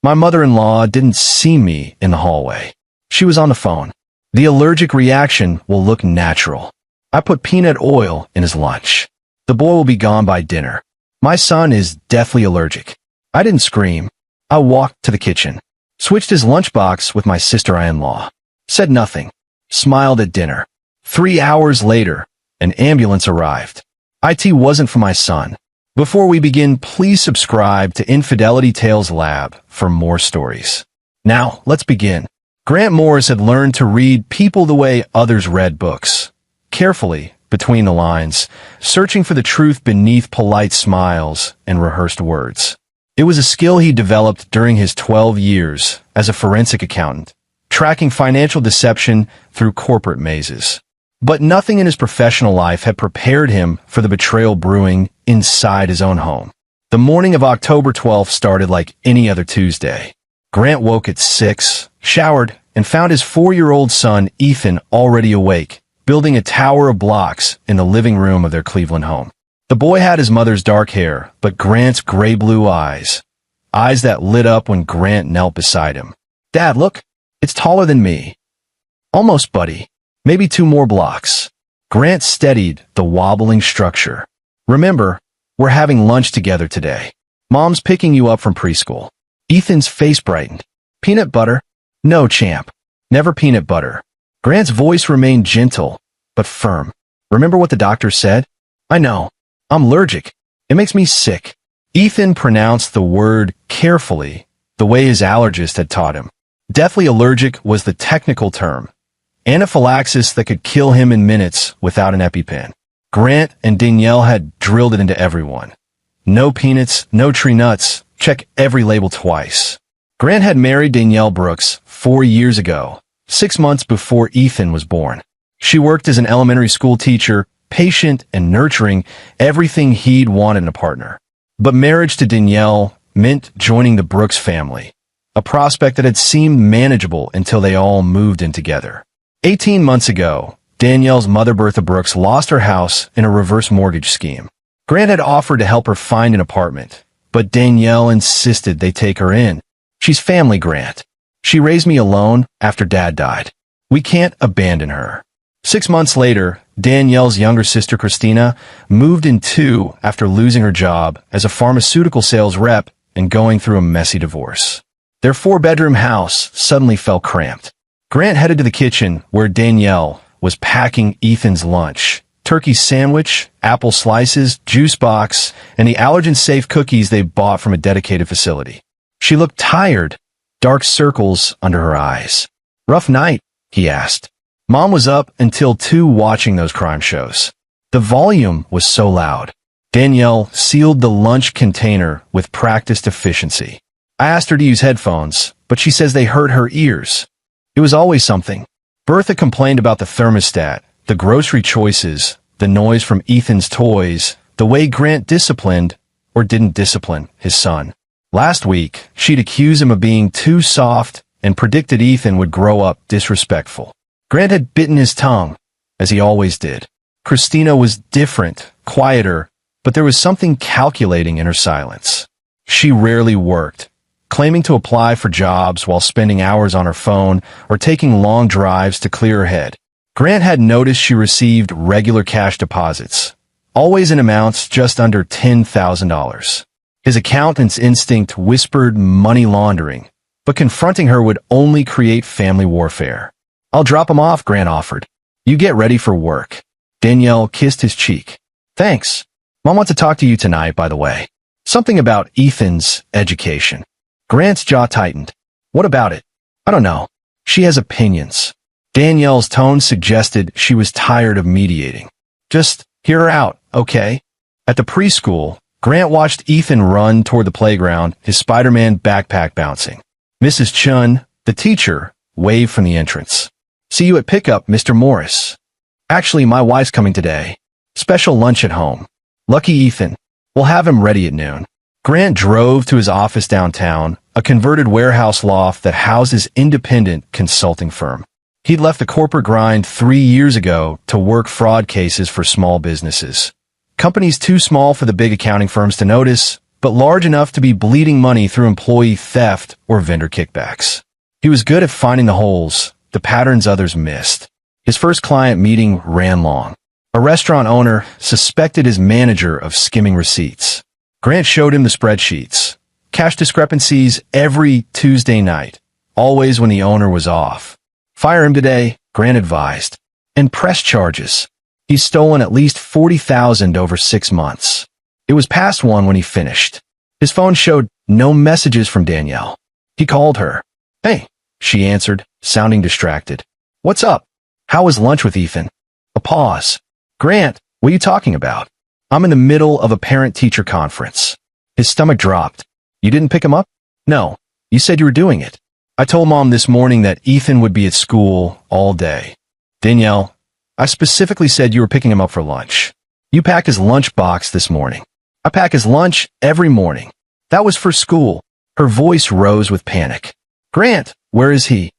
My mother-in-law didn't see me in the hallway. She was on the phone. The allergic reaction will look natural. I put peanut oil in his lunch. The boy will be gone by dinner. My son is deathly allergic. I didn't scream. I walked to the kitchen, switched his lunchbox with my sister-in-law, said nothing, smiled at dinner. 3 hours later, an ambulance arrived. IT wasn't for my son. Before we begin, please subscribe to Infidelity Tales Lab for more stories. Now, let's begin. Grant Morris had learned to read people the way others read books. Carefully, between the lines, searching for the truth beneath polite smiles and rehearsed words. It was a skill he developed during his 12 years as a forensic accountant, tracking financial deception through corporate mazes. But nothing in his professional life had prepared him for the betrayal brewing inside his own home. The morning of October 12th started like any other Tuesday. Grant woke at 6, showered, and found his 4-year-old son, Ethan, already awake, building a tower of blocks in the living room of their Cleveland home. The boy had his mother's dark hair, but Grant's gray-blue eyes that lit up when Grant knelt beside him. "Dad, look, it's taller than me." "Almost, buddy. Maybe 2 more blocks." Grant steadied the wobbling structure. "Remember, we're having lunch together today. Mom's picking you up from preschool." Ethan's face brightened. "Peanut butter?" "No, champ. Never peanut butter." Grant's voice remained gentle, but firm. "Remember what the doctor said?" "I know. I'm allergic. It makes me sick." Ethan pronounced the word carefully, the way his allergist had taught him. Deathly allergic was the technical term. Anaphylaxis that could kill him in minutes without an EpiPen. Grant and Danielle had drilled it into everyone. No peanuts, no tree nuts. Check every label twice. Grant had married Danielle Brooks 4 years ago, 6 months before Ethan was born. She worked as an elementary school teacher, patient and nurturing, everything he'd wanted in a partner. But marriage to Danielle meant joining the Brooks family, a prospect that had seemed manageable until they all moved in together. 18 months ago, Danielle's mother, Bertha Brooks, lost her house in a reverse mortgage scheme. Grant had offered to help her find an apartment, but Danielle insisted they take her in. "She's family, Grant. She raised me alone after Dad died. We can't abandon her." 6 months later, Danielle's younger sister, Christina, moved in too after losing her job as a pharmaceutical sales rep and going through a messy divorce. Their 4-bedroom house suddenly felt cramped. Grant headed to the kitchen where Danielle was packing Ethan's lunch. Turkey sandwich, apple slices, juice box, and the allergen-safe cookies they bought from a dedicated facility. She looked tired, dark circles under her eyes. "Rough night?" he asked. Mom was up until 2 watching those crime shows. The volume was so loud. Danielle sealed the lunch container with practiced efficiency. I asked her to use headphones, but she says they hurt her ears. It was always something. Bertha complained about the thermostat, the grocery choices, the noise from Ethan's toys, the way Grant disciplined, or didn't discipline, his son. Last week, she'd accused him of being too soft and predicted Ethan would grow up disrespectful. Grant had bitten his tongue, as he always did. Christina was different, quieter, but there was something calculating in her silence. She rarely worked, claiming to apply for jobs while spending hours on her phone or taking long drives to clear her head. Grant had noticed she received regular cash deposits, always in amounts just under $10,000. His accountant's instinct whispered money laundering, but confronting her would only create family warfare. "I'll drop him off," Grant offered. "You get ready for work." Danielle kissed his cheek. "Thanks. Mom wants to talk to you tonight, by the way. Something about Ethan's education." Grant's jaw tightened. "What about it?" "I don't know. She has opinions." Danielle's tone suggested she was tired of mediating. "Just hear her out, okay?" At the preschool, Grant watched Ethan run toward the playground, his Spider-Man backpack bouncing. Mrs. Chun, the teacher, waved from the entrance. "See you at pickup, Mr. Morris." "Actually, my wife's coming today. Special lunch at home." "Lucky Ethan. We'll have him ready at noon." Grant drove to his office downtown, a converted warehouse loft that housed his independent consulting firm. He'd left the corporate grind 3 years ago to work fraud cases for small businesses. Companies too small for the big accounting firms to notice, but large enough to be bleeding money through employee theft or vendor kickbacks. He was good at finding the holes, the patterns others missed. His first client meeting ran long. A restaurant owner suspected his manager of skimming receipts. Grant showed him the spreadsheets. Cash discrepancies every Tuesday night, always when the owner was off. Fire him today, Grant advised. And press charges. He's stolen at least $40,000 over 6 months. It was past 1 when he finished. His phone showed no messages from Danielle. He called her. "Hey," she answered, sounding distracted. "What's up? How was lunch with Ethan?" A pause. "Grant, what are you talking about?" "I'm in the middle of a parent-teacher conference." His stomach dropped. "You didn't pick him up?" "No. You said you were doing it." "I told Mom this morning that Ethan would be at school all day." "Danielle, I specifically said you were picking him up for lunch. You pack his lunch box this morning." "I pack his lunch every morning." "That was for school." Her voice rose with panic. "Grant, where is he?"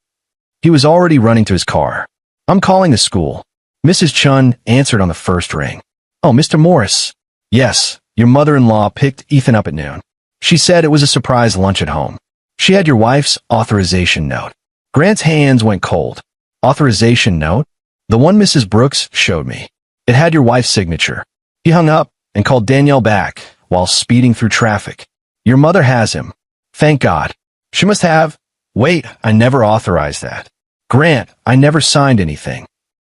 He was already running to his car. "I'm calling the school." Mrs. Chun answered on the first ring. "Oh, Mr. Morris." "Yes, your mother-in-law picked Ethan up at noon. She said it was a surprise lunch at home. She had your wife's authorization note." Grant's hands went cold. "Authorization note?" "The one Mrs. Brooks showed me. It had your wife's signature." He hung up and called Danielle back while speeding through traffic. "Your mother has him." "Thank God." "She must have." "Wait, I never authorized that." "Grant, I never signed anything."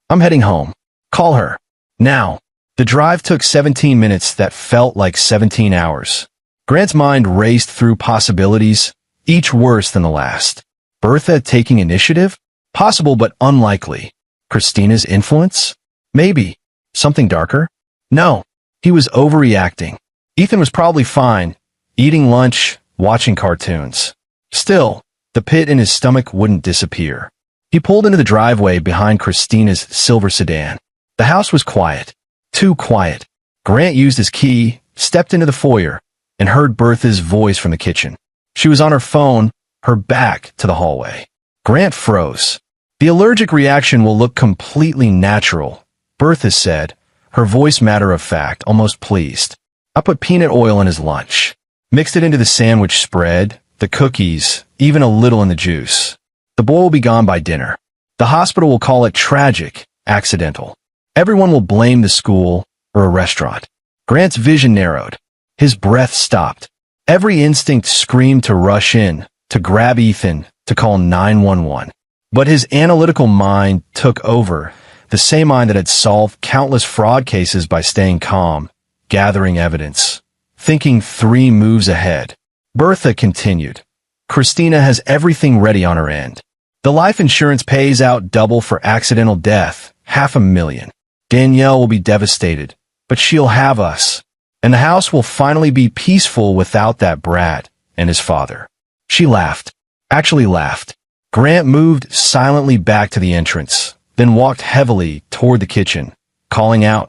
"I'm heading home." "Call her. Now." The drive took 17 minutes that felt like 17 hours. Grant's mind raced through possibilities, each worse than the last. Bertha taking initiative? Possible but unlikely. Christina's influence? Maybe. Something darker? No. He was overreacting. Ethan was probably fine, eating lunch, watching cartoons. Still, the pit in his stomach wouldn't disappear. He pulled into the driveway behind Christina's silver sedan. The house was quiet. Too quiet. Grant used his key, stepped into the foyer, and heard Bertha's voice from the kitchen. She was on her phone, her back to the hallway. Grant froze. "The allergic reaction will look completely natural," Bertha said, her voice matter-of-fact, almost pleased. "I put peanut oil in his lunch. Mixed it into the sandwich spread, the cookies, even a little in the juice. The boy will be gone by dinner. The hospital will call it tragic, accidental. Everyone will blame the school or a restaurant." Grant's vision narrowed. His breath stopped. Every instinct screamed to rush in, to grab Ethan, to call 911. But his analytical mind took over, the same mind that had solved countless fraud cases by staying calm, gathering evidence, thinking 3 moves ahead. Bertha continued. "Christina has everything ready on her end. The life insurance pays out double for accidental death, $500,000. Danielle will be devastated, but she'll have us. And the house will finally be peaceful without that brat and his father." She laughed. Actually laughed. Grant moved silently back to the entrance, then walked heavily toward the kitchen, calling out,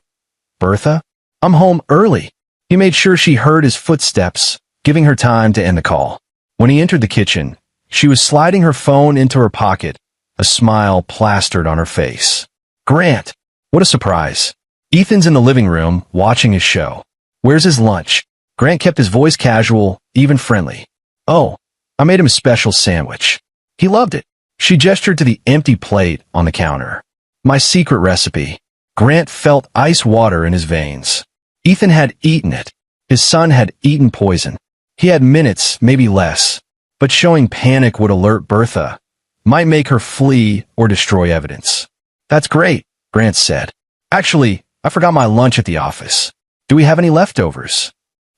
"Bertha, I'm home early." He made sure she heard his footsteps, giving her time to end the call. When he entered the kitchen, she was sliding her phone into her pocket, a smile plastered on her face. "Grant, what a surprise. Ethan's in the living room, watching his show. Where's his lunch?" Grant kept his voice casual, even friendly. "Oh, I made him a special sandwich. He loved it." She gestured to the empty plate on the counter. "My secret recipe." Grant felt ice water in his veins. Ethan had eaten it. His son had eaten poison. He had minutes, maybe less. But showing panic would alert Bertha, might make her flee or destroy evidence. "That's great," Grant said. "Actually, I forgot my lunch at the office. Do we have any leftovers?"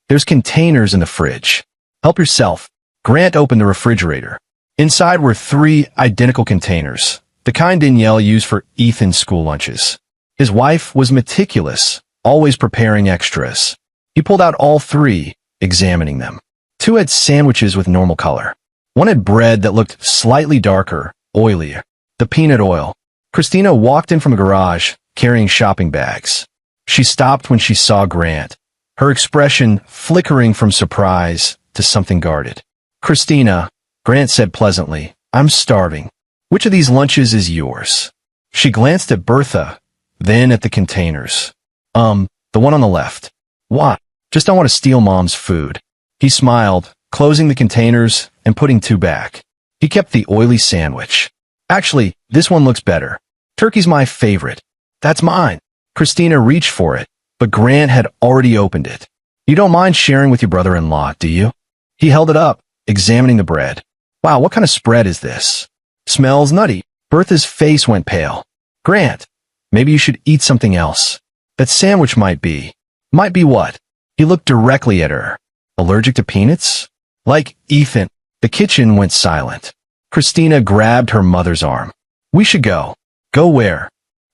"There's containers in the fridge. Help yourself." Grant opened the refrigerator. Inside were 3 identical containers, the kind Danielle used for Ethan's school lunches. His wife was meticulous, always preparing extras. He pulled out all 3, examining them. 2 had sandwiches with normal color. 1 had bread that looked slightly darker, oilier. The peanut oil. Christina walked in from a garage, carrying shopping bags. She stopped when she saw Grant, her expression flickering from surprise to something guarded. "Christina," Grant said pleasantly, "I'm starving. Which of these lunches is yours?" She glanced at Bertha, then at the containers. The one on the left." "Why?" "Just don't want to steal Mom's food." He smiled, closing the containers and putting two back. He kept the oily sandwich. Actually, this one looks better. Turkey's my favorite. That's mine. Christina reached for it, but Grant had already opened it. You don't mind sharing with your brother-in-law, do you? He held it up, examining the bread. Wow, what kind of spread is this? Smells nutty. Bertha's face went pale. Grant, maybe you should eat something else. That sandwich might be. Might be what? He looked directly at her. Allergic to peanuts? Like Ethan. The kitchen went silent. Christina grabbed her mother's arm. We should go. Go where?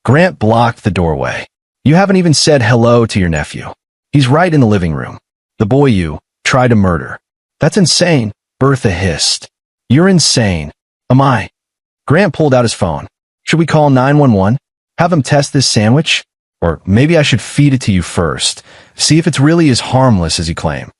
Grant blocked the doorway. You haven't even said hello to your nephew. He's right in the living room. The boy you tried to murder. That's insane, Bertha hissed. You're insane. Am I? Grant pulled out his phone. Should we call 911? Have him test this sandwich? Or maybe I should feed it to you first. See if it's really as harmless as you claim.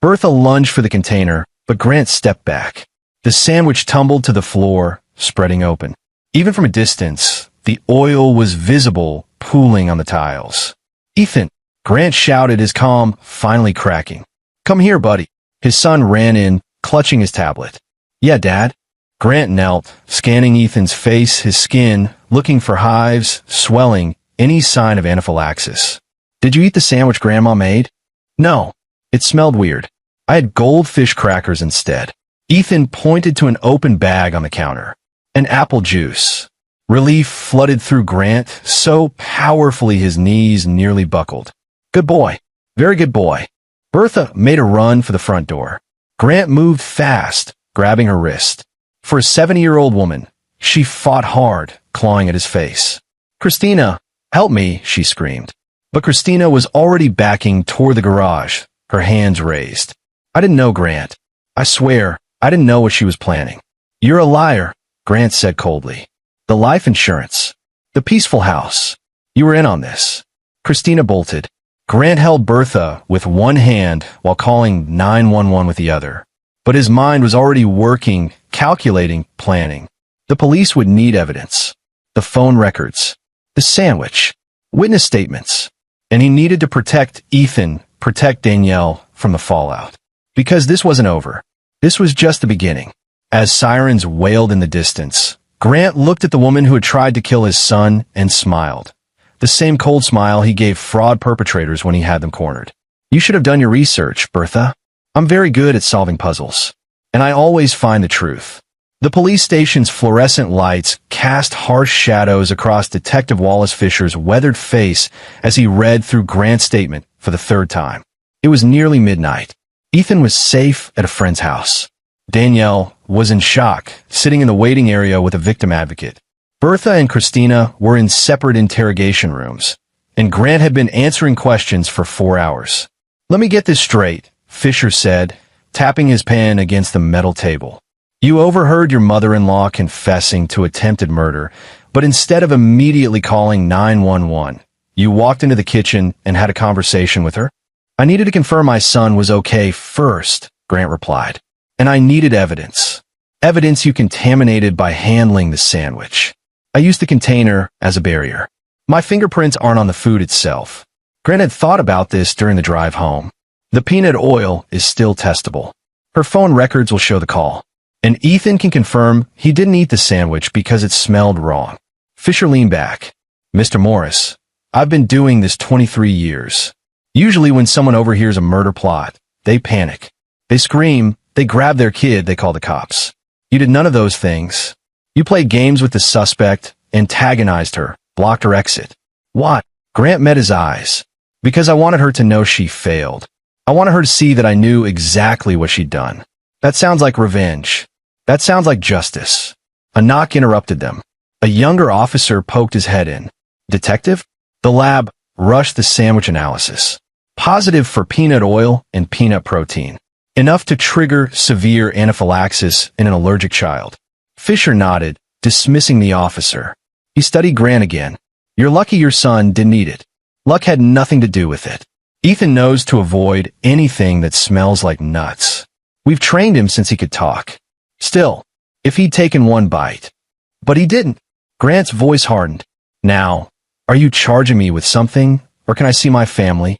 Bertha lunged for the container, but Grant stepped back. The sandwich tumbled to the floor, spreading open. Even from a distance, the oil was visible, pooling on the tiles. Ethan, Grant shouted, his calm finally cracking. Come here, buddy. His son ran in, clutching his tablet. Yeah, Dad. Grant knelt, scanning Ethan's face, his skin, looking for hives, swelling, any sign of anaphylaxis. Did you eat the sandwich Grandma made? No. It smelled weird. I had goldfish crackers instead. Ethan pointed to an open bag on the counter. An apple juice. Relief flooded through Grant so powerfully his knees nearly buckled. Good boy. Very good boy. Bertha made a run for the front door. Grant moved fast, grabbing her wrist. For a 70-year-old woman, she fought hard, clawing at his face. Christina, help me, she screamed. But Christina was already backing toward the garage, her hands raised. I didn't know, Grant. I swear, I didn't know what she was planning. You're a liar, Grant said coldly. The life insurance. The peaceful house. You were in on this. Christina bolted. Grant held Bertha with one hand while calling 911 with the other. But his mind was already working, calculating, planning. The police would need evidence. The phone records. The sandwich. Witness statements. And he needed to protect Ethan, protect Danielle from the fallout. Because this wasn't over. This was just the beginning. As sirens wailed in the distance, Grant looked at the woman who had tried to kill his son and smiled. The same cold smile he gave fraud perpetrators when he had them cornered. You should have done your research, Bertha. I'm very good at solving puzzles. And I always find the truth. The police station's fluorescent lights cast harsh shadows across Detective Wallace Fisher's weathered face as he read through Grant's statement for the third time. It was nearly midnight. Ethan was safe at a friend's house. Danielle was in shock, sitting in the waiting area with a victim advocate. Bertha and Christina were in separate interrogation rooms, and Grant had been answering questions for 4 hours. Let me get this straight, Fisher said, tapping his pen against the metal table. You overheard your mother-in-law confessing to attempted murder, but instead of immediately calling 911, you walked into the kitchen and had a conversation with her? I needed to confirm my son was okay first, Grant replied. And I needed evidence. Evidence you contaminated by handling the sandwich. I used the container as a barrier. My fingerprints aren't on the food itself. Grant had thought about this during the drive home. The peanut oil is still testable. Her phone records will show the call. And Ethan can confirm he didn't eat the sandwich because it smelled wrong. Fisher leaned back. Mr. Morris, I've been doing this 23 years. Usually when someone overhears a murder plot, they panic. They scream, they grab their kid, they call the cops. You did none of those things. You played games with the suspect, antagonized her, blocked her exit. What? Grant met his eyes. Because I wanted her to know she failed. I wanted her to see that I knew exactly what she'd done. That sounds like revenge. That sounds like justice. A knock interrupted them. A younger officer poked his head in. Detective? The lab rushed the sandwich analysis. Positive for peanut oil and peanut protein. Enough to trigger severe anaphylaxis in an allergic child. Fisher nodded, dismissing the officer. He studied Grant again. You're lucky your son didn't eat it. Luck had nothing to do with it. Ethan knows to avoid anything that smells like nuts. We've trained him since he could talk. Still, if he'd taken one bite. But he didn't. Grant's voice hardened. Now, are you charging me with something, or can I see my family?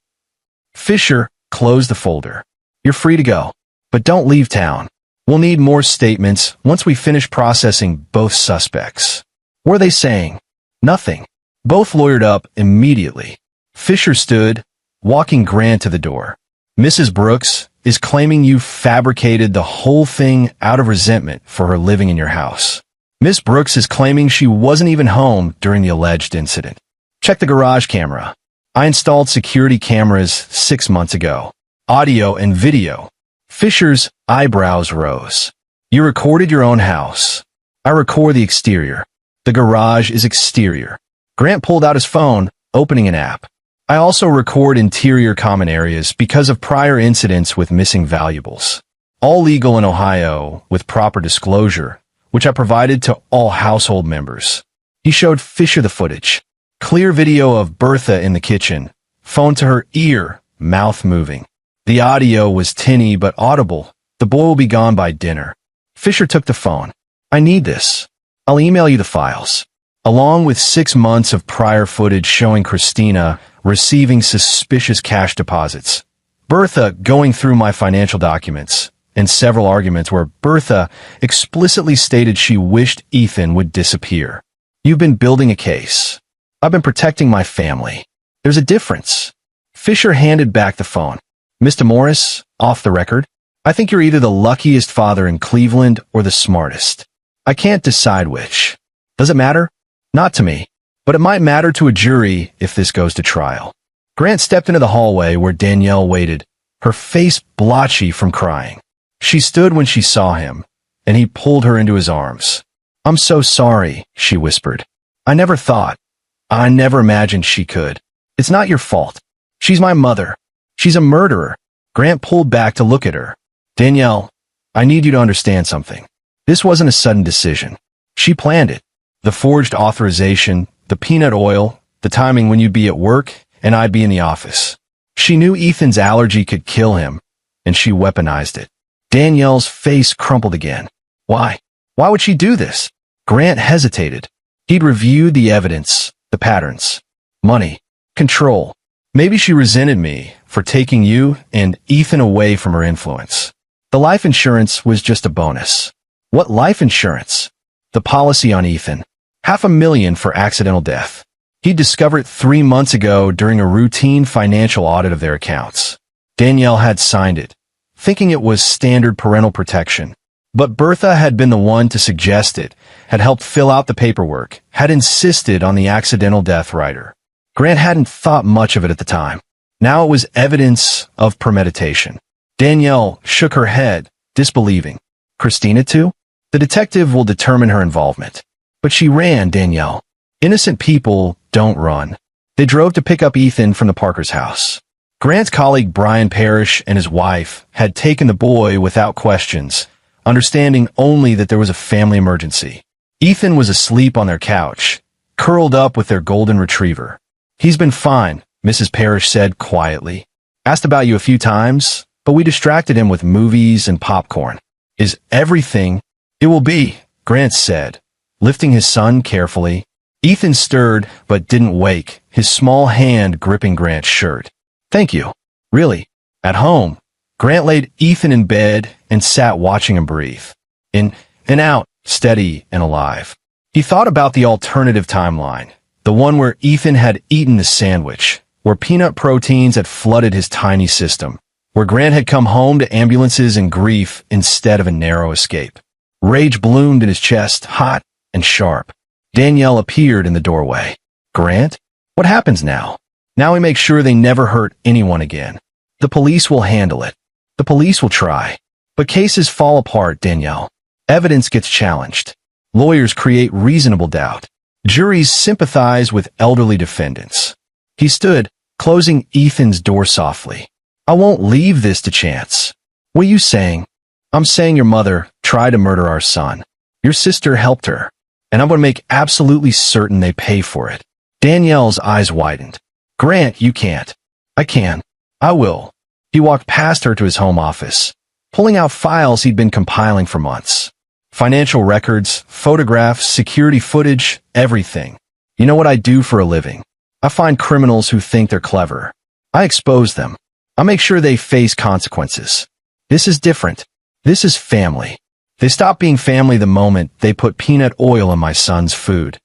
Fisher closed the folder. You're free to go. But don't leave town. We'll need more statements once we finish processing both suspects. What are they saying? Nothing. Both lawyered up immediately. Fisher stood, walking Grant to the door. Mrs. Brooks is claiming you fabricated the whole thing out of resentment for her living in your house. Miss Brooks is claiming she wasn't even home during the alleged incident. Check the garage camera. I installed security cameras 6 months ago. Audio and video. Fisher's eyebrows rose. You recorded your own house. I record the exterior. The garage is exterior. Grant pulled out his phone, opening an app. I also record interior common areas because of prior incidents with missing valuables. All legal in Ohio with proper disclosure, which I provided to all household members. He showed Fisher the footage. Clear video of Bertha in the kitchen, phone to her ear, mouth moving. The audio was tinny but audible. The boy will be gone by dinner. Fisher took the phone. I need this. I'll email you the files. Along with 6 months of prior footage showing Christina receiving suspicious cash deposits. Bertha going through my financial documents, and several arguments where Bertha explicitly stated she wished Ethan would disappear. You've been building a case. I've been protecting my family. There's a difference. Fisher handed back the phone. Mr. Morris, off the record, I think you're either the luckiest father in Cleveland or the smartest. I can't decide which. Does it matter? Not to me, but it might matter to a jury if this goes to trial. Grant stepped into the hallway where Danielle waited, her face blotchy from crying. She stood when she saw him, and he pulled her into his arms. I'm so sorry, she whispered. I never imagined she could. It's not your fault. She's my mother. She's a murderer. Grant pulled back to look at her. Danielle, I need you to understand something. This wasn't a sudden decision. She planned it. The forged authorization, the peanut oil, the timing when you'd be at work and I'd be in the office. She knew Ethan's allergy could kill him, and she weaponized it. Danielle's face crumpled again. Why? Why would she do this? Grant hesitated. He'd reviewed the evidence, the patterns, money, control. Maybe she resented me for taking you and Ethan away from her influence. The life insurance was just a bonus. What life insurance? The policy on Ethan. $500,000 for accidental death. He discovered it 3 months ago during a routine financial audit of their accounts. Danielle had signed it, thinking it was standard parental protection. But Bertha had been the one to suggest it, had helped fill out the paperwork, had insisted on the accidental death rider. Grant hadn't thought much of it at the time. Now it was evidence of premeditation. Danielle shook her head, disbelieving. Christina too? The detective will determine her involvement. But she ran, Danielle. Innocent people don't run. They drove to pick up Ethan from the Parker's house. Grant's colleague Brian Parrish and his wife had taken the boy without questions, understanding only that there was a family emergency. Ethan was asleep on their couch, curled up with their golden retriever. He's been fine, Mrs. Parrish said quietly. Asked about you a few times, but we distracted him with movies and popcorn. Is everything? It will be, Grant said, lifting his son carefully. Ethan stirred, but didn't wake, his small hand gripping Grant's shirt. Thank you. Really. At home, Grant laid Ethan in bed and sat watching him breathe. In and out, steady and alive. He thought about the alternative timeline, the one where Ethan had eaten the sandwich, where peanut proteins had flooded his tiny system, where Grant had come home to ambulances and grief instead of a narrow escape. Rage bloomed in his chest, hot and sharp. Danielle appeared in the doorway. Grant? What happens now? Now we make sure they never hurt anyone again. The police will handle it. The police will try. But cases fall apart, Danielle. Evidence gets challenged. Lawyers create reasonable doubt. Juries sympathize with elderly defendants. He stood, closing Ethan's door softly. I won't leave this to chance. What are you saying? I'm saying your mother tried to murder our son. Your sister helped her. And I'm going to make absolutely certain they pay for it. Danielle's eyes widened. Grant, you can't. I can. I will. He walked past her to his home office, pulling out files he'd been compiling for months. Financial records, photographs, security footage, everything. You know what I do for a living? I find criminals who think they're clever. I expose them. I make sure they face consequences. This is different. This is family. They stopped being family the moment they put peanut oil in my son's food.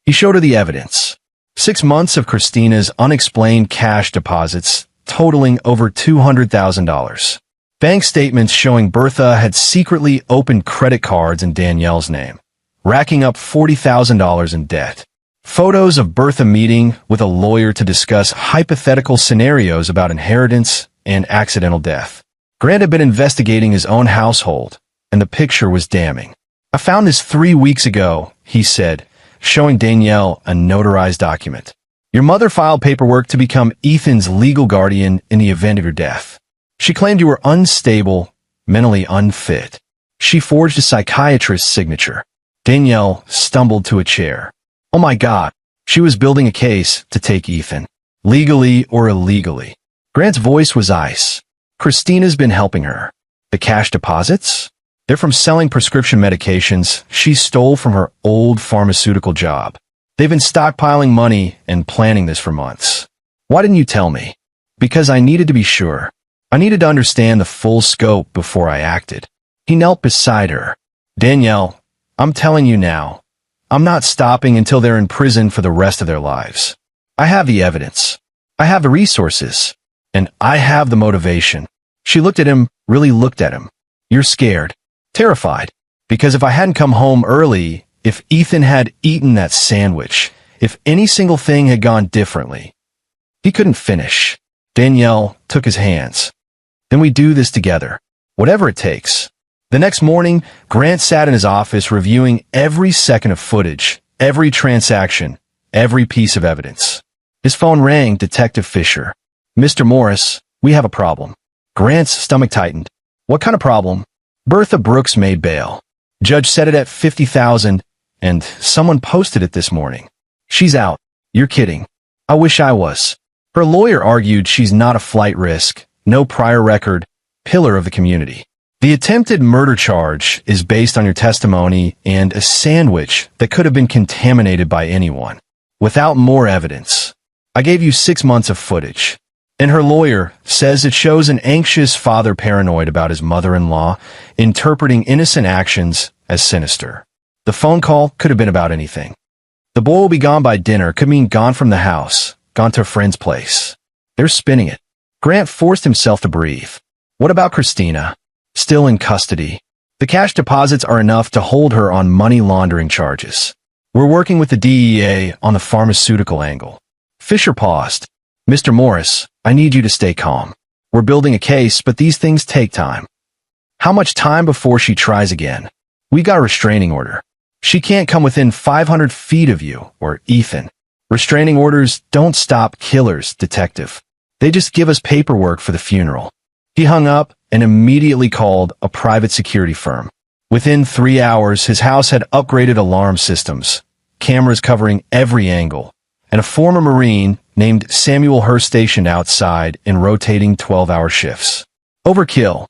He showed her the evidence. 6 months of Christina's unexplained cash deposits totaling over $200,000. Bank statements showing Bertha had secretly opened credit cards in Danielle's name, racking up $40,000 in debt. Photos of Bertha meeting with a lawyer to discuss hypothetical scenarios about inheritance and accidental death. Grant had been investigating his own household, and the picture was damning. I found this 3 weeks ago, he said, showing Danielle a notarized document. Your mother filed paperwork to become Ethan's legal guardian in the event of your death. She claimed you were unstable, mentally unfit. She forged a psychiatrist's signature. Danielle stumbled to a chair. Oh my God, she was building a case to take Ethan, legally or illegally. Grant's voice was ice. Christina's been helping her. The cash deposits? They're from selling prescription medications she stole from her old pharmaceutical job. They've been stockpiling money and planning this for months. Why didn't you tell me? Because I needed to be sure. I needed to understand the full scope before I acted. He knelt beside her. Danielle, I'm telling you now. I'm not stopping until they're in prison for the rest of their lives. I have the evidence. I have the resources. And I have the motivation. She looked at him, really looked at him. You're scared. Terrified. Because if I hadn't come home early, if Ethan had eaten that sandwich, if any single thing had gone differently. He couldn't finish. Danielle took his hands. Then we do this together. Whatever it takes. The next morning, Grant sat in his office reviewing every second of footage, every transaction, every piece of evidence. His phone rang. Detective Fisher. Mr. Morris, we have a problem. Grant's stomach tightened. What kind of problem? Bertha Brooks made bail. Judge set it at $50,000, and someone posted it this morning. She's out. You're kidding. I wish I was. Her lawyer argued she's not a flight risk, no prior record, pillar of the community. The attempted murder charge is based on your testimony and a sandwich that could have been contaminated by anyone. Without more evidence. I gave you 6 months of footage. And her lawyer says it shows an anxious father paranoid about his mother-in-law, interpreting innocent actions as sinister. The phone call could have been about anything. The boy will be gone by dinner could mean gone from the house, gone to a friend's place. They're spinning it. Grant forced himself to breathe. What about Christina? Still in custody. The cash deposits are enough to hold her on money laundering charges. We're working with the DEA on the pharmaceutical angle. Fisher paused. Mr. Morris, I need you to stay calm. We're building a case, but these things take time. How much time before she tries again? We got a restraining order. She can't come within 500 feet of you or Ethan. Restraining orders don't stop killers, detective. They just give us paperwork for the funeral. He hung up and immediately called a private security firm. Within 3 hours, his house had upgraded alarm systems, cameras covering every angle, and a former Marine named Samuel Hurst stationed outside in rotating 12-hour shifts. Overkill?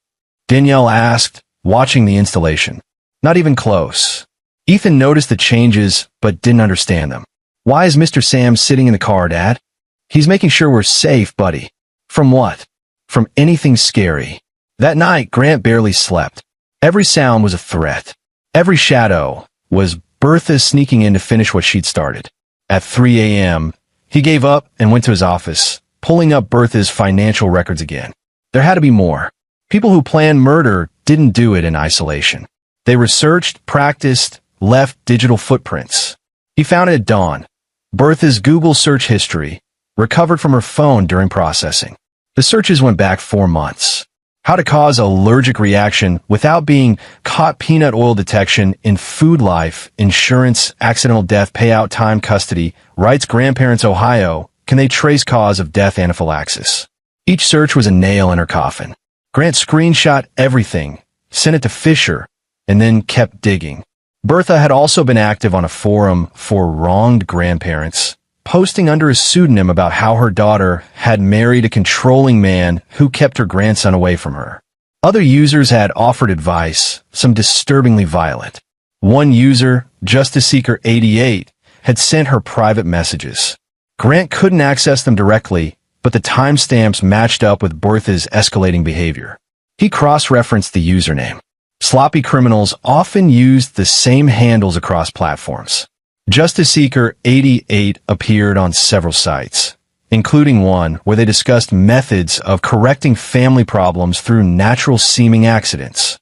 Danielle asked, watching the installation. Not even close. Ethan noticed the changes, but didn't understand them. Why is Mr. Sam sitting in the car, Dad? He's making sure we're safe, buddy. From what? From anything scary. That night, Grant barely slept. Every sound was a threat. Every shadow was Bertha sneaking in to finish what she'd started. At 3 a.m., he gave up and went to his office, pulling up Bertha's financial records again. There had to be more. People who planned murder didn't do it in isolation. They researched, practiced, left digital footprints. He found it at dawn. Bertha's Google search history, recovered from her phone during processing. The searches went back 4 months. How to cause allergic reaction without being caught, peanut oil detection in food life, insurance, accidental death, payout, time, custody, rights, grandparents, Ohio, can they trace cause of death, anaphylaxis. Each search was a nail in her coffin. Grant screenshot everything, sent it to Fisher, and then kept digging. Bertha had also been active on a forum for wronged grandparents, posting under a pseudonym about how her daughter had married a controlling man who kept her grandson away from her. Other users had offered advice, some disturbingly violent. One user, Justice Seeker 88, had sent her private messages. Grant couldn't access them directly, but the timestamps matched up with Bertha's escalating behavior. He cross-referenced the username. Sloppy criminals often used the same handles across platforms. Justice Seeker 88 appeared on several sites, including one where they discussed methods of correcting family problems through natural-seeming accidents.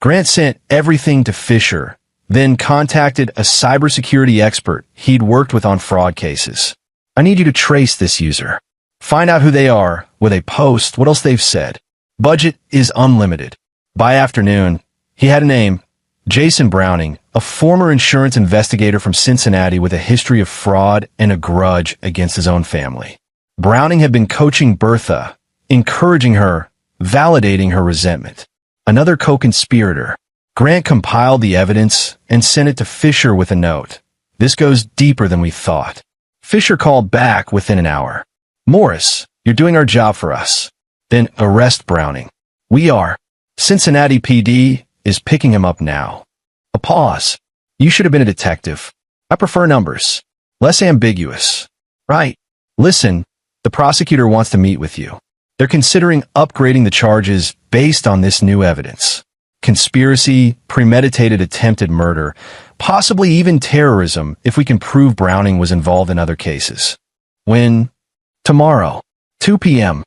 Grant sent everything to Fisher, then contacted a cybersecurity expert he'd worked with on fraud cases. I need you to trace this user. Find out who they are, where they post, what else they've said. Budget is unlimited. By afternoon, he had a name, Jason Browning, a former insurance investigator from Cincinnati with a history of fraud and a grudge against his own family. Browning had been coaching Bertha, encouraging her, validating her resentment. Another co-conspirator. Grant compiled the evidence and sent it to Fisher with a note. This goes deeper than we thought. Fisher called back within an hour. Morris, you're doing our job for us. Then arrest Browning. We are. Cincinnati PD is picking him up now. A pause. You should have been a detective. I prefer numbers. Less ambiguous. Right. Listen, the prosecutor wants to meet with you. They're considering upgrading the charges based on this new evidence. Conspiracy, premeditated attempted murder, possibly even terrorism if we can prove Browning was involved in other cases. When? Tomorrow, 2 p.m.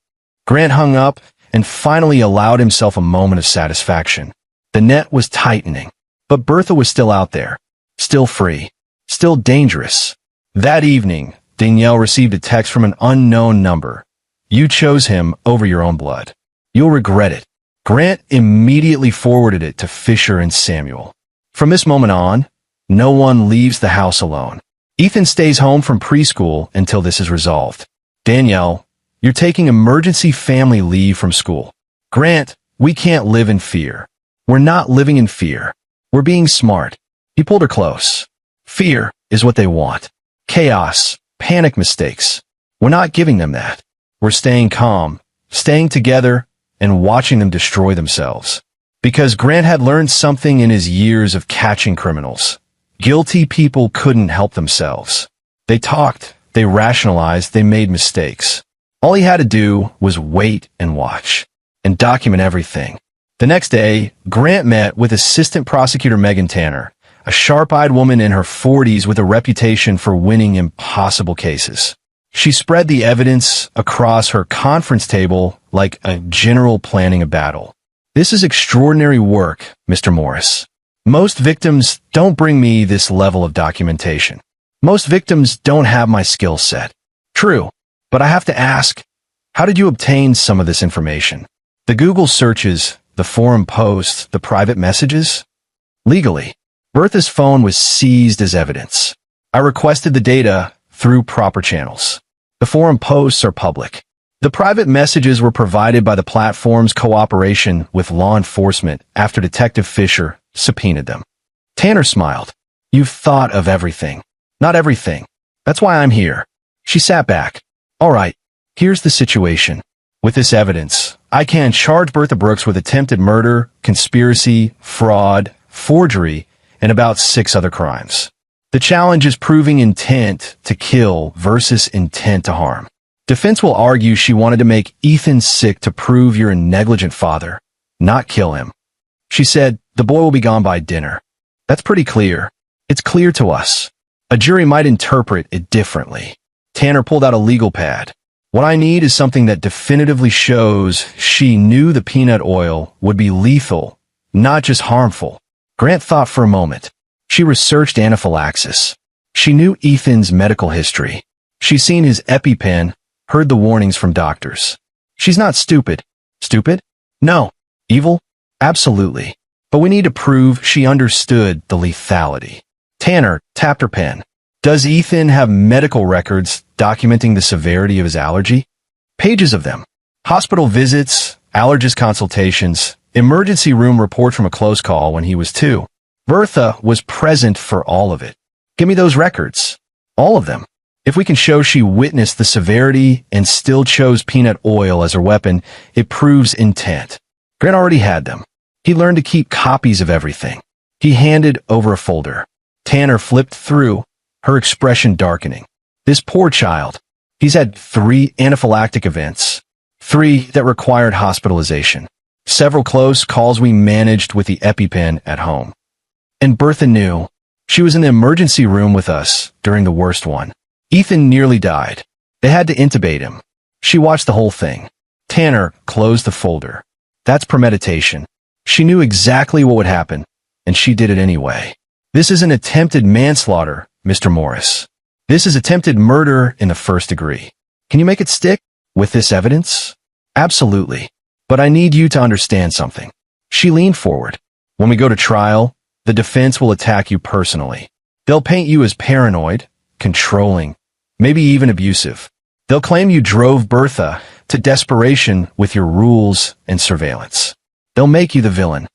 Grant hung up and finally allowed himself a moment of satisfaction. The net was tightening, but Bertha was still out there, still free, still dangerous. That evening, Danielle received a text from an unknown number. You chose him over your own blood. You'll regret it. Grant immediately forwarded it to Fisher and Samuel. From this moment on, no one leaves the house alone. Ethan stays home from preschool until this is resolved. Danielle, you're taking emergency family leave from school. Grant, we can't live in fear. We're not living in fear. We're being smart. He pulled her close. Fear is what they want. Chaos, panic, mistakes. We're not giving them that. We're staying calm, staying together, and watching them destroy themselves. Because Grant had learned something in his years of catching criminals. Guilty people couldn't help themselves. They talked, they rationalized, they made mistakes. All he had to do was wait and watch, and document everything. The next day, Grant met with Assistant Prosecutor Megan Tanner, a sharp-eyed woman in her 40s with a reputation for winning impossible cases. She spread the evidence across her conference table like a general planning a battle. This is extraordinary work, Mr. Morris. Most victims don't bring me this level of documentation. Most victims don't have my skill set. True, but I have to ask, how did you obtain some of this information? The Google searches, the forum posts, the private messages? Legally, Bertha's phone was seized as evidence. I requested the data through proper channels. The forum posts are public. The private messages were provided by the platform's cooperation with law enforcement after Detective Fisher subpoenaed them. Tanner smiled. You've thought of everything. Not everything. That's why I'm here. She sat back. All right, here's the situation. With this evidence, I can charge Bertha Brooks with attempted murder, conspiracy, fraud, forgery, and about 6 other crimes. The challenge is proving intent to kill versus intent to harm. Defense will argue she wanted to make Ethan sick to prove you're a negligent father, not kill him. She said, the boy will be gone by dinner. That's pretty clear. It's clear to us. A jury might interpret it differently. Tanner pulled out a legal pad. What I need is something that definitively shows she knew the peanut oil would be lethal, not just harmful. Grant thought for a moment. She researched anaphylaxis. She knew Ethan's medical history. She's seen his EpiPen, heard the warnings from doctors. She's not stupid. Stupid? No. Evil? Absolutely. But we need to prove she understood the lethality. Tanner tapped her pen. Does Ethan have medical records documenting the severity of his allergy? Pages of them. Hospital visits, allergist consultations, emergency room report from a close call when he was 2. Bertha was present for all of it. Give me those records. All of them. If we can show she witnessed the severity and still chose peanut oil as her weapon, it proves intent. Grant already had them. He learned to keep copies of everything. He handed over a folder. Tanner flipped through, her expression darkening. This poor child. He's had 3 anaphylactic events. 3 that required hospitalization. several close calls we managed with the EpiPen at home. And Bertha knew. She was in the emergency room with us during the worst one. Ethan nearly died. They had to intubate him. She watched the whole thing. Tanner closed the folder. That's premeditation. She knew exactly what would happen, and she did it anyway. This isn't attempted manslaughter, Mr. Morris. This is attempted murder in the first degree. Can you make it stick with this evidence? Absolutely. But I need you to understand something. She leaned forward. When we go to trial, the defense will attack you personally. They'll paint you as paranoid, controlling, maybe even abusive. They'll claim you drove Bertha to desperation with your rules and surveillance. They'll make you the villain.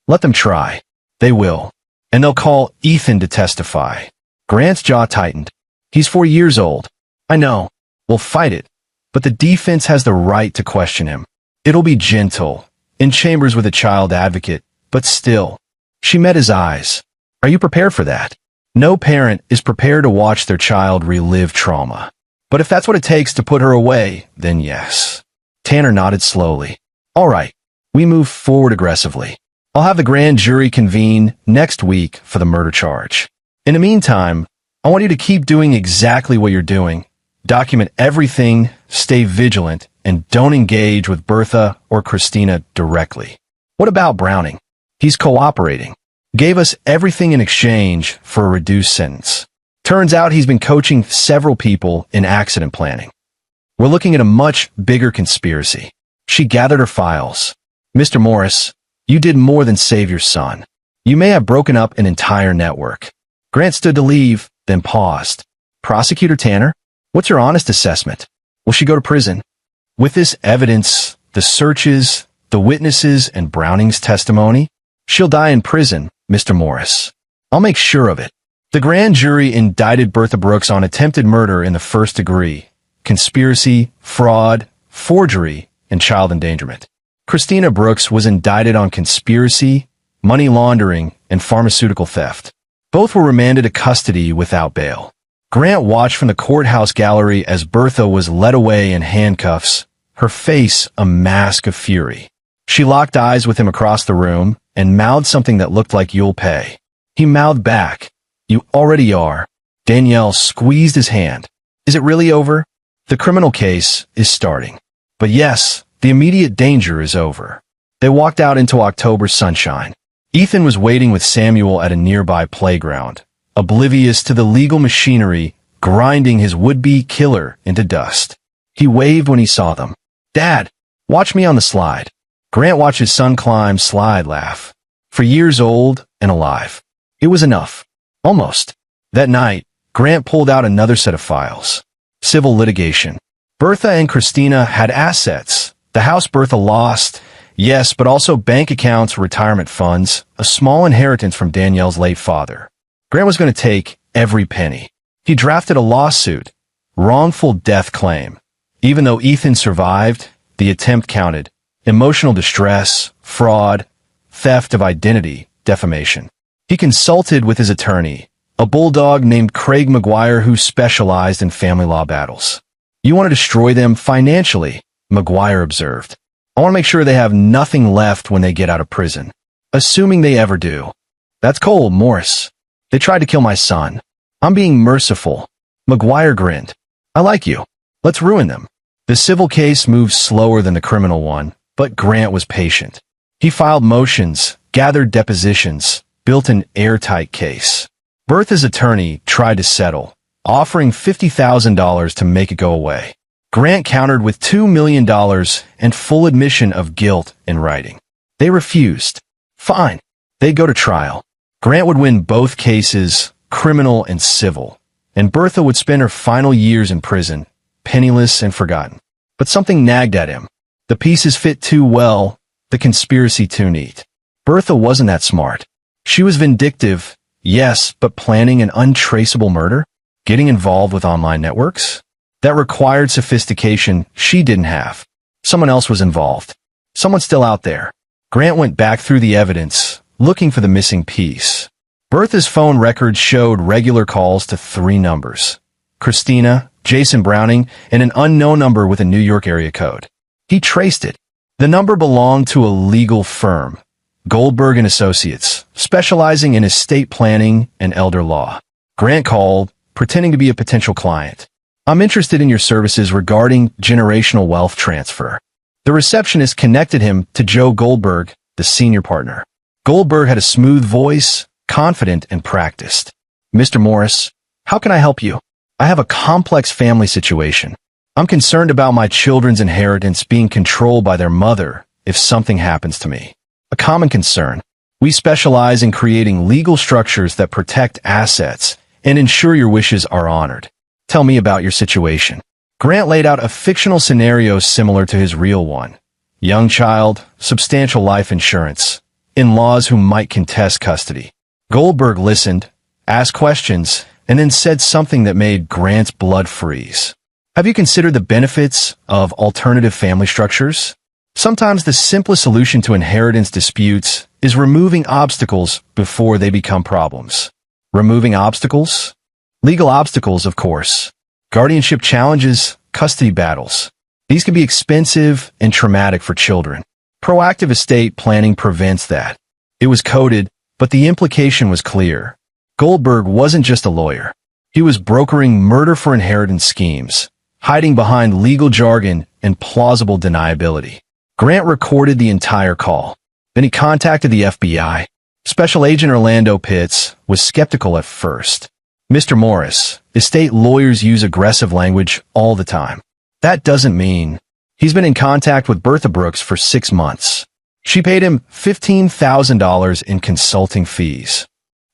Let them try. They will. And they'll call Ethan to testify. Grant's jaw tightened. He's 4 years old. I know. We'll fight it. But the defense has the right to question him. It'll be gentle, in chambers with a child advocate, but still. She met his eyes. Are you prepared for that? No parent is prepared to watch their child relive trauma. But if that's what it takes to put her away, then yes. Tanner nodded slowly. All right. We move forward aggressively. I'll have the grand jury convene next week for the murder charge. In the meantime, I want you to keep doing exactly what you're doing. Document everything, stay vigilant, and don't engage with Bertha or Christina directly. What about Browning? He's cooperating. Gave us everything in exchange for a reduced sentence. Turns out he's been coaching several people in accident planning. We're looking at a much bigger conspiracy. She gathered her files. Mr. Morris, you did more than save your son. You may have broken up an entire network. Grant stood to leave, then paused. Prosecutor Tanner, what's your honest assessment? Will she go to prison? With this evidence, the searches, the witnesses, and Browning's testimony, she'll die in prison, Mr. Morris. I'll make sure of it. The grand jury indicted Bertha Brooks on attempted murder in the first degree, conspiracy, fraud, forgery, and child endangerment. Christina Brooks was indicted on conspiracy, money laundering, and pharmaceutical theft. Both were remanded to custody without bail. Grant watched from the courthouse gallery as Bertha was led away in handcuffs, her face a mask of fury. She locked eyes with him across the room and mouthed something that looked like "You'll pay." He mouthed back, "You already are." Danielle squeezed his hand. Is it really over? The criminal case is starting. But yes, the immediate danger is over. They walked out into October sunshine. Ethan was waiting with Samuel at a nearby playground, oblivious to the legal machinery grinding his would-be killer into dust. He waved when he saw them. "Dad, watch me on the slide." Grant watched his son climb, slide, laugh. For years old and alive. It was enough. Almost. That night, Grant pulled out another set of files. Civil litigation. Bertha and Christina had assets. The house Bertha lost, yes, but also bank accounts, retirement funds, a small inheritance from Danielle's late father. Grant was going to take every penny. He drafted a lawsuit, wrongful death claim. Even though Ethan survived, the attempt counted. Emotional distress, fraud, theft of identity, defamation. He consulted with his attorney, a bulldog named Craig McGuire who specialized in family law battles. "You want to destroy them financially," McGuire observed. "I want to make sure they have nothing left when they get out of prison. Assuming they ever do." "That's cold, Morris. They tried to kill my son. I'm being merciful." McGuire grinned. "I like you. Let's ruin them." The civil case moved slower than the criminal one, but Grant was patient. He filed motions, gathered depositions, built an airtight case. Bertha's attorney tried to settle, offering $50,000 to make it go away. Grant countered with $2 million and full admission of guilt in writing. They refused. Fine. They'd go to trial. Grant would win both cases, criminal and civil, and Bertha would spend her final years in prison, penniless and forgotten. But something nagged at him. The pieces fit too well, the conspiracy too neat. Bertha wasn't that smart. She was vindictive, yes, but planning an untraceable murder? Getting involved with online networks? That required sophistication she didn't have. Someone else was involved. Someone still out there. Grant went back through the evidence, looking for the missing piece. Bertha's phone records showed regular calls to 3 numbers. Christina, Jason Browning, and an unknown number with a New York area code. He traced it. The number belonged to a legal firm, Goldberg and Associates, specializing in estate planning and elder law. Grant called, pretending to be a potential client. I'm interested in your services regarding generational wealth transfer. The receptionist connected him to Joe Goldberg, the senior partner. Goldberg had a smooth voice, confident and practiced. Mr. Morris, how can I help you? I have a complex family situation. I'm concerned about my children's inheritance being controlled by their mother if something happens to me. A common concern. We specialize in creating legal structures that protect assets and ensure your wishes are honored. Tell me about your situation. Grant laid out a fictional scenario similar to his real one. Young child, substantial life insurance, in-laws who might contest custody. Goldberg listened, asked questions, and then said something that made Grant's blood freeze. Have you considered the benefits of alternative family structures? Sometimes the simplest solution to inheritance disputes is removing obstacles before they become problems. Removing obstacles? Legal obstacles, of course. Guardianship challenges, custody battles. These can be expensive and traumatic for children. Proactive estate planning prevents that. It was coded, but the implication was clear. Goldberg wasn't just a lawyer. He was brokering murder for inheritance schemes, hiding behind legal jargon and plausible deniability. Grant recorded the entire call. Then he contacted the FBI. Special Agent Orlando Pitts was skeptical at first. Mr. Morris, estate lawyers use aggressive language all the time. That doesn't mean. He's been in contact with Bertha Brooks for 6 months. She paid him $15,000 in consulting fees.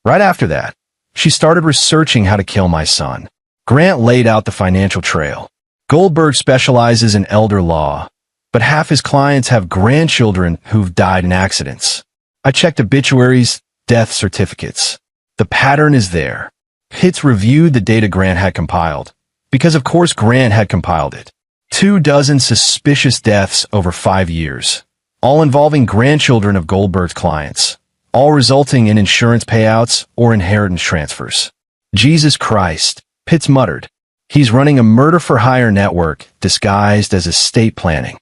Right after that, she started researching how to kill my son. Grant laid out the financial trail. Goldberg specializes in elder law, but half his clients have grandchildren who've died in accidents. I checked obituaries, death certificates. The pattern is there. Pitts reviewed the data Grant had compiled, because of course Grant had compiled it. 24 suspicious deaths over 5 years, all involving grandchildren of Goldberg's clients, all resulting in insurance payouts or inheritance transfers. Jesus Christ, Pitts muttered. He's running a murder-for-hire network disguised as estate planning.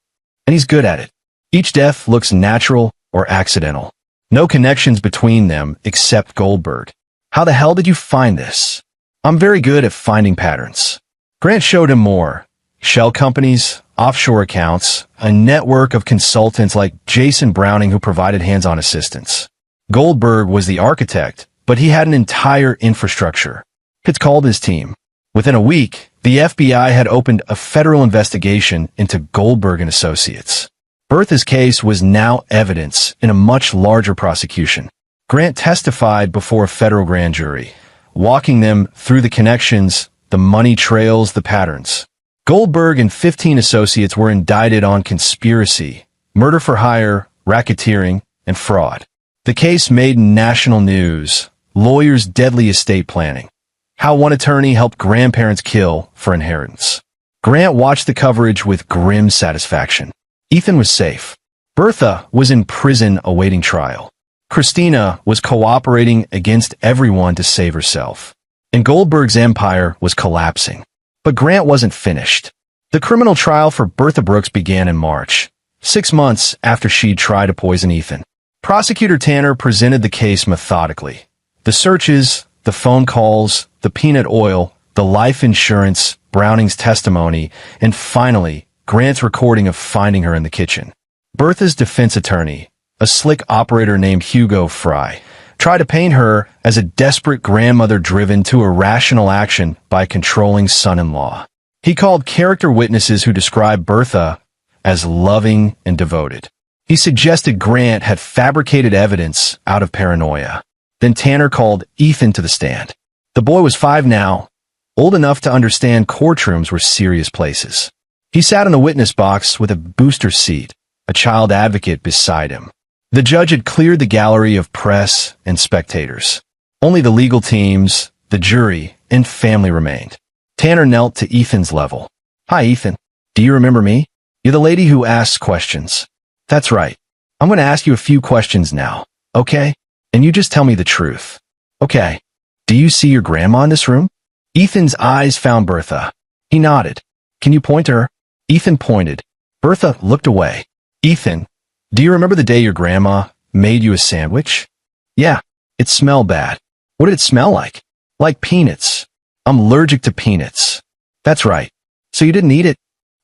And he's good at it. Each death looks natural or accidental. No connections between them except Goldberg. How the hell did you find this? I'm very good at finding patterns. Grant showed him more. Shell companies, offshore accounts, a network of consultants like Jason Browning who provided hands-on assistance. Goldberg was the architect, but he had an entire infrastructure. Pitts called his team. Within a week, the FBI had opened a federal investigation into Goldberg and Associates. Bertha's case was now evidence in a much larger prosecution. Grant testified before a federal grand jury, walking them through the connections, the money trails, the patterns. Goldberg and 15 associates were indicted on conspiracy, murder for hire, racketeering, and fraud. The case made national news. Lawyers' deadly estate planning. How one attorney helped grandparents kill for inheritance. Grant watched the coverage with grim satisfaction. Ethan was safe. Bertha was in prison awaiting trial. Christina was cooperating against everyone to save herself. And Goldberg's empire was collapsing. But Grant wasn't finished. The criminal trial for Bertha Brooks began in March, 6 months after she'd tried to poison Ethan. Prosecutor Tanner presented the case methodically. The searches, the phone calls, the peanut oil, the life insurance, Browning's testimony, and finally, Grant's recording of finding her in the kitchen. Bertha's defense attorney, a slick operator named Hugo Fry, tried to paint her as a desperate grandmother driven to irrational action by a controlling son-in-law. He called character witnesses who described Bertha as loving and devoted. He suggested Grant had fabricated evidence out of paranoia. Then Tanner called Ethan to the stand. The boy was 5 now, old enough to understand courtrooms were serious places. He sat in the witness box with a booster seat, a child advocate beside him. The judge had cleared the gallery of press and spectators. Only the legal teams, the jury, and family remained. Tanner knelt to Ethan's level. Hi, Ethan. Do you remember me? You're the lady who asks questions. That's right. I'm going to ask you a few questions now, okay? And you just tell me the truth. Okay. Do you see your grandma in this room? Ethan's eyes found Bertha. He nodded. Can you point to her? Ethan pointed. Bertha looked away. Ethan, do you remember the day your grandma made you a sandwich? Yeah, it smelled bad. What did it smell like? Like peanuts. I'm allergic to peanuts. That's right. So you didn't eat it?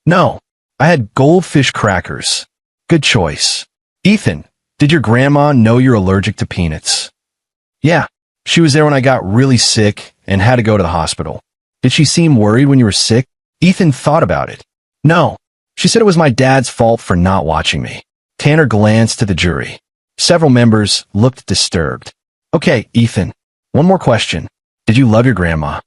No. I had goldfish crackers. Good choice. Ethan, did your grandma know you're allergic to peanuts? Yeah. She was there when I got really sick and had to go to the hospital. Did she seem worried when you were sick? Ethan thought about it. No. She said it was my dad's fault for not watching me. Tanner glanced to the jury. Several members looked disturbed. Okay, Ethan, one more question. Did you love your grandma?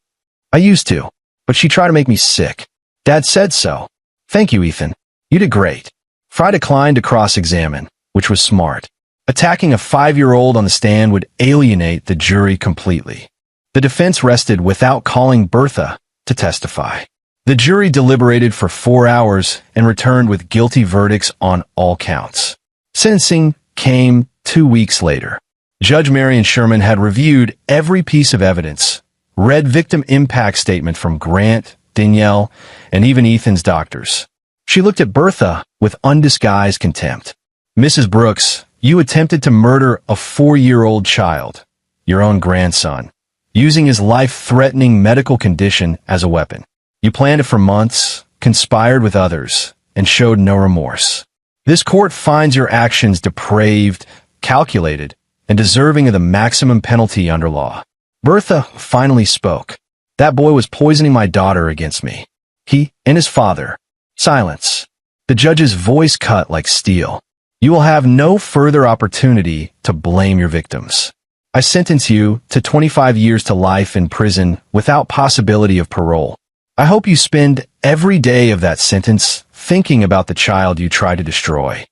I used to, but she tried to make me sick. Dad said so. Thank you, Ethan. You did great. Fry declined to cross-examine, which was smart. Attacking a 5-year-old on the stand would alienate the jury completely. The defense rested without calling Bertha to testify. The jury deliberated for 4 hours and returned with guilty verdicts on all counts. Sentencing came 2 weeks later. Judge Marion Sherman had reviewed every piece of evidence, read victim impact statement from Grant, Danielle, and even Ethan's doctors. She looked at Bertha with undisguised contempt. Mrs. Brooks, you attempted to murder a 4-year-old child, your own grandson, using his life-threatening medical condition as a weapon. You planned it for months, conspired with others, and showed no remorse. This court finds your actions depraved, calculated, and deserving of the maximum penalty under law. Bertha finally spoke. That boy was poisoning my daughter against me. He and his father. Silence. The judge's voice cut like steel. You will have no further opportunity to blame your victims. I sentence you to 25 years to life in prison without possibility of parole. I hope you spend every day of that sentence thinking about the child you tried to destroy.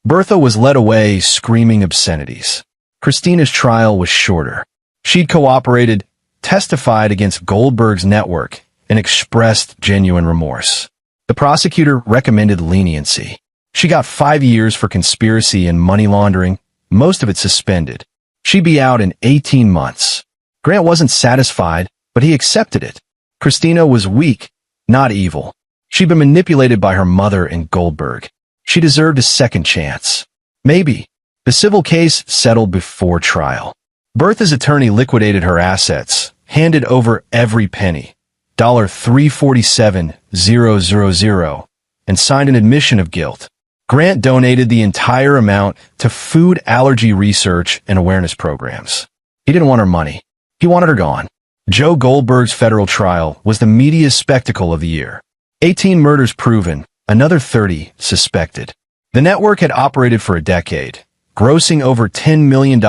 Bertha was led away screaming obscenities. Christina's trial was shorter. She'd cooperated, testified against Goldberg's network, and expressed genuine remorse. The prosecutor recommended leniency. She got 5 years for conspiracy and money laundering, most of it suspended. She'd be out in 18 months. Grant wasn't satisfied, but he accepted it. Christina was weak, not evil. She'd been manipulated by her mother and Goldberg. She deserved a second chance. Maybe. The civil case settled before trial. Bertha's attorney liquidated her assets, handed over every penny, $347,000, and signed an admission of guilt. Grant donated the entire amount to food allergy research and awareness programs. He didn't want her money. He wanted her gone. Joe Goldberg's federal trial was the media spectacle of the year. 18 murders proven, another 30 suspected. The network had operated for a decade, grossing over $10 million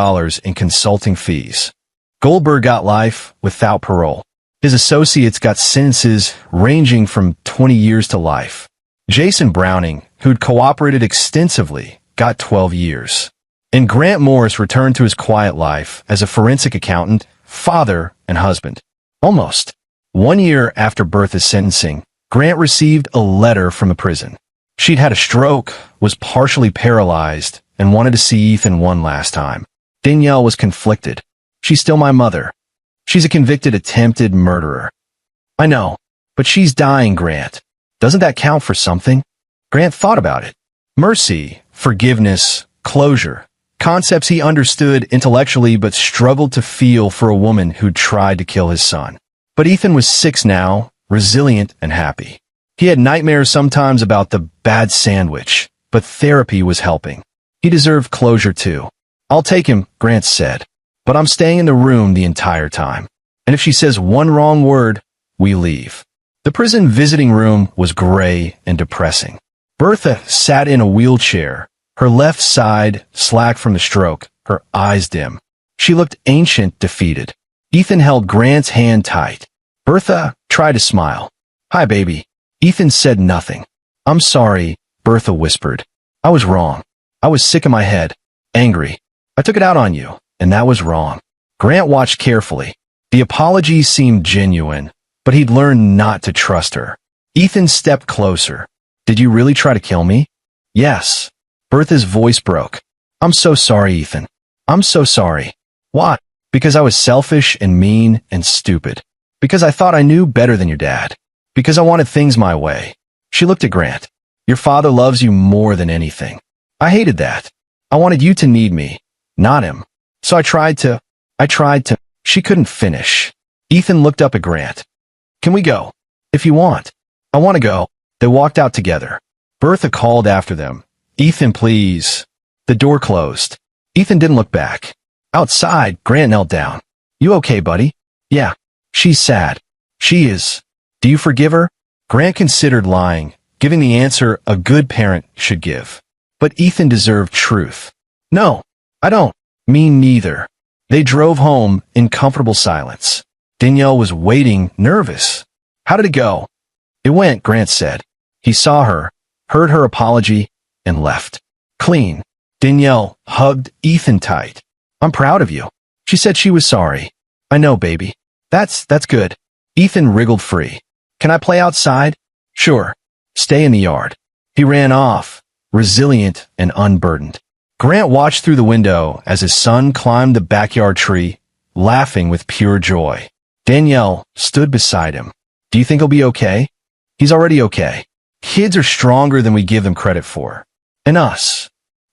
in consulting fees. Goldberg got life without parole. His associates got sentences ranging from 20 years to life. Jason Browning, who'd cooperated extensively, got 12 years. And Grant Morris returned to his quiet life as a forensic accountant, father, and husband. Almost 1 year after Bertha's sentencing, Grant received a letter from the prison. She'd had a stroke, was partially paralyzed, and wanted to see Ethan one last time. Danielle was conflicted. She's still my mother. She's a convicted attempted murderer. I know, but she's dying, Grant. Doesn't that count for something? Grant thought about it. Mercy, forgiveness, closure. Concepts he understood intellectually but struggled to feel for a woman who'd tried to kill his son. But Ethan was 6 now, resilient and happy. He had nightmares sometimes about the bad sandwich, but therapy was helping. He deserved closure too. I'll take him, Grant said, but I'm staying in the room the entire time. And if she says one wrong word, we leave. The prison visiting room was gray and depressing. Bertha sat in a wheelchair, her left side slack from the stroke, her eyes dim. She looked ancient, defeated. Ethan held Grant's hand tight. Bertha tried to smile. Hi, baby. Ethan said nothing. I'm sorry, Bertha whispered. I was wrong. I was sick in my head, angry. I took it out on you, and that was wrong. Grant watched carefully. The apology seemed genuine, but he'd learned not to trust her. Ethan stepped closer. Did you really try to kill me? Yes. Bertha's voice broke. I'm so sorry, Ethan. I'm so sorry. What? Because I was selfish and mean and stupid. Because I thought I knew better than your dad. Because I wanted things my way. She looked at Grant. Your father loves you more than anything. I hated that. I wanted you to need me, not him. So I tried to. She couldn't finish. Ethan looked up at Grant. Can we go? If you want. I want to go. They walked out together. Bertha called after them. Ethan, please. The door closed. Ethan didn't look back. Outside, Grant knelt down. You okay, buddy? Yeah. She's sad. She is. Do you forgive her? Grant considered lying, giving the answer a good parent should give. But Ethan deserved truth. No, I don't. Me neither. They drove home in comfortable silence. Danielle was waiting, nervous. How did it go? It went, Grant said. He saw her, heard her apology, and left. Clean. Danielle hugged Ethan tight. I'm proud of you. She said she was sorry. I know, baby. That's good. Ethan wriggled free. Can I play outside? Sure. Stay in the yard. He ran off, resilient and unburdened. Grant watched through the window as his son climbed the backyard tree, laughing with pure joy. Danielle stood beside him. Do you think he'll be okay? He's already okay. Kids are stronger than we give them credit for. And us.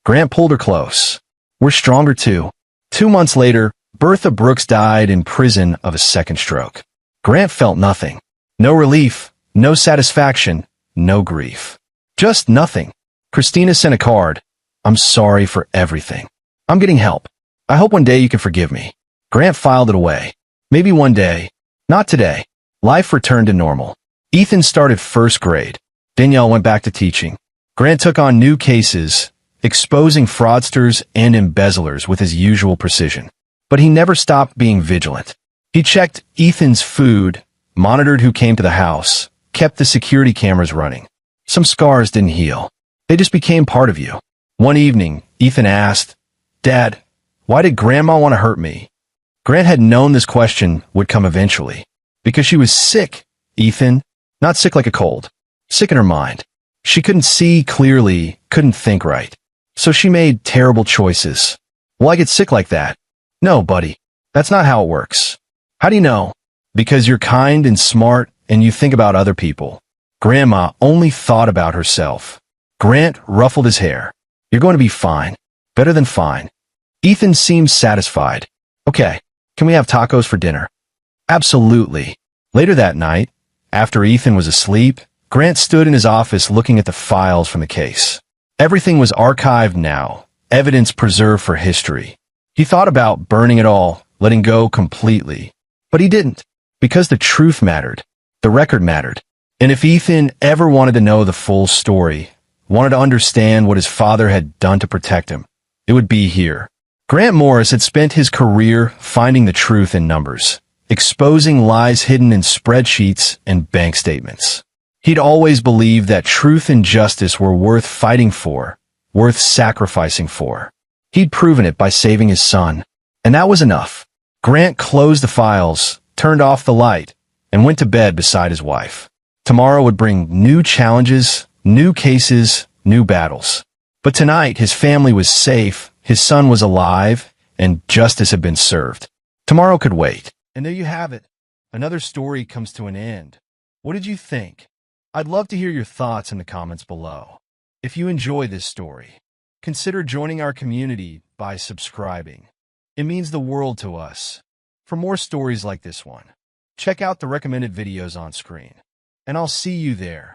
Grant pulled her close. We're stronger too. 2 months later, Bertha Brooks died in prison of a second stroke. Grant felt nothing. No relief, no satisfaction, no grief. Just nothing. Christina sent a card. I'm sorry for everything. I'm getting help. I hope one day you can forgive me. Grant filed it away. Maybe one day. Not today. Life returned to normal. Ethan started first grade. Danielle went back to teaching. Grant took on new cases, exposing fraudsters and embezzlers with his usual precision. But he never stopped being vigilant. He checked Ethan's food, monitored who came to the house, kept the security cameras running. Some scars didn't heal. They just became part of you. One evening, Ethan asked, Dad, why did Grandma want to hurt me? Grant had known this question would come eventually. Because she was sick, Ethan. Not sick like a cold. Sick in her mind. She couldn't see clearly, couldn't think right. So she made terrible choices. Will I get sick like that? No, buddy. That's not how it works. How do you know? Because you're kind and smart and you think about other people. Grandma only thought about herself. Grant ruffled his hair. You're going to be fine. Better than fine. Ethan seemed satisfied. Okay, can we have tacos for dinner? Absolutely. Later that night, after Ethan was asleep, Grant stood in his office looking at the files from the case. Everything was archived now, evidence preserved for history. He thought about burning it all, letting go completely. But he didn't, because the truth mattered. The record mattered. And if Ethan ever wanted to know the full story, wanted to understand what his father had done to protect him, it would be here. Grant Morris had spent his career finding the truth in numbers, exposing lies hidden in spreadsheets and bank statements. He'd always believed that truth and justice were worth fighting for, worth sacrificing for. He'd proven it by saving his son, and that was enough. Grant closed the files, turned off the light, and went to bed beside his wife. Tomorrow would bring new challenges, new cases, new battles. But tonight, his family was safe, his son was alive, and justice had been served. Tomorrow could wait. And there you have it. Another story comes to an end. What did you think? I'd love to hear your thoughts in the comments below. If you enjoy this story, consider joining our community by subscribing. It means the world to us. For more stories like this one, check out the recommended videos on screen. And I'll see you there.